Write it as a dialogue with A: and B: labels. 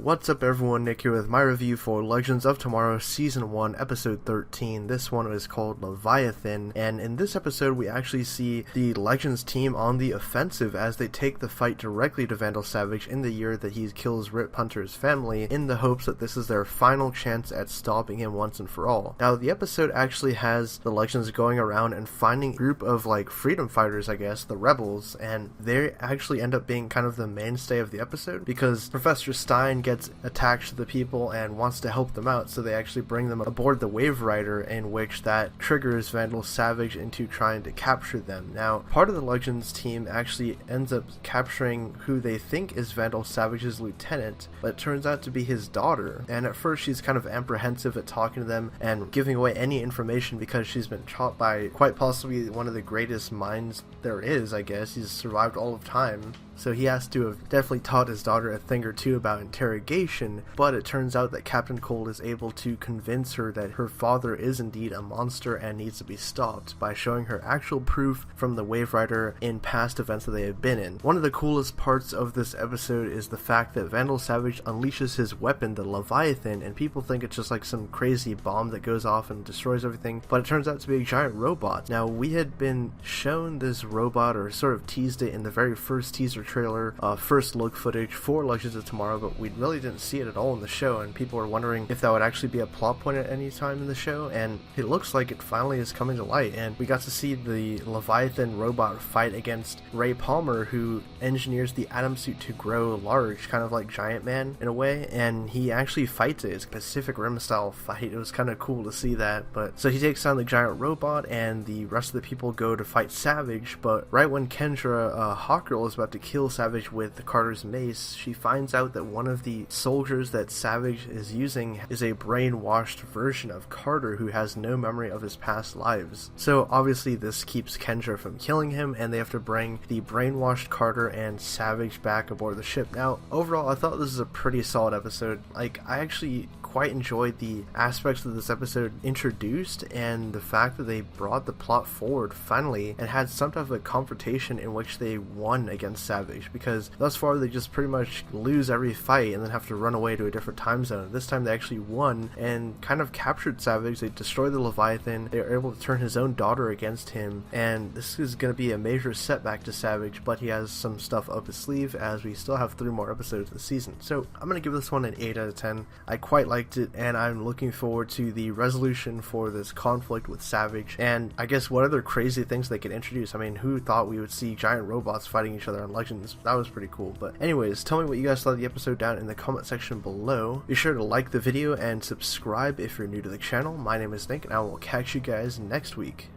A: What's up everyone, Nick here with my review for Legends of Tomorrow Season 1 Episode 13. This one is called Leviathan, and in this episode we actually see the Legends team on the offensive as they take the fight directly to Vandal Savage in the year that he kills Rip Hunter's family, in the hopes that this is their final chance at stopping him once and for all. Now the episode actually has the Legends going around and finding a group of freedom fighters, I guess, the rebels, and they actually end up being kind of the mainstay of the episode because Professor Stein gets attached to the people and wants to help them out, so they actually bring them aboard the Wave Rider, in which that triggers Vandal Savage into trying to capture them. Now, part of the Legends team actually ends up capturing who they think is Vandal Savage's lieutenant, but it turns out to be his daughter, and at first she's kind of apprehensive at talking to them and giving away any information because she's been taught by quite possibly one of the greatest minds there is, I guess. He's survived all of time. So he has to have definitely taught his daughter a thing or two about interrogation, but it turns out that Captain Cold is able to convince her that her father is indeed a monster and needs to be stopped by showing her actual proof from the Wave Rider in past events that they have been in. One of the coolest parts of this episode is the fact that Vandal Savage unleashes his weapon, the Leviathan, and people think it's just like some crazy bomb that goes off and destroys everything, but it turns out to be a giant robot. Now, we had been shown this robot, or sort of teased it in the very first teaser trailer, first look footage for Legends of Tomorrow, but we really didn't see it at all in the show, and people were wondering if that would actually be a plot point at any time in the show, and it looks like it finally is coming to light. And we got to see the Leviathan robot fight against Ray Palmer, who engineers the Atom suit to grow large, kind of like Giant Man in a way, and he actually fights it. It's a Pacific Rim style fight. It was kind of cool to see that. But so he takes on the giant robot, and the rest of the people go to fight Savage, but right when Kendra, Hawkgirl, is about to kill Savage with Carter's mace, she finds out that one of the soldiers that Savage is using is a brainwashed version of Carter who has no memory of his past lives. So obviously this keeps Kendra from killing him, and they have to bring the brainwashed Carter and Savage back aboard the ship. Now, overall, I thought this is a pretty solid episode. I actually quite enjoyed the aspects of this episode introduced, and the fact that they brought the plot forward finally and had some type of a confrontation in which they won against Savage, because thus far they just pretty much lose every fight and then have to run away to a different time zone. This time they actually won and kind of captured Savage. They destroyed the Leviathan. They were able to turn his own daughter against him, and this is going to be a major setback to Savage, but he has some stuff up his sleeve as we still have 3 more episodes this season. So I'm going to give this one an 8 out of 10. I quite liked it, and I'm looking forward to the resolution for this conflict with Savage, and I guess what other crazy things they could introduce. I mean, who thought we would see giant robots fighting each other on Legends? That was pretty cool. But anyways, tell me what you guys thought of the episode down in the comment section below. Be sure to like the video and subscribe if you're new to the channel. My name is Nick, and I will catch you guys next week.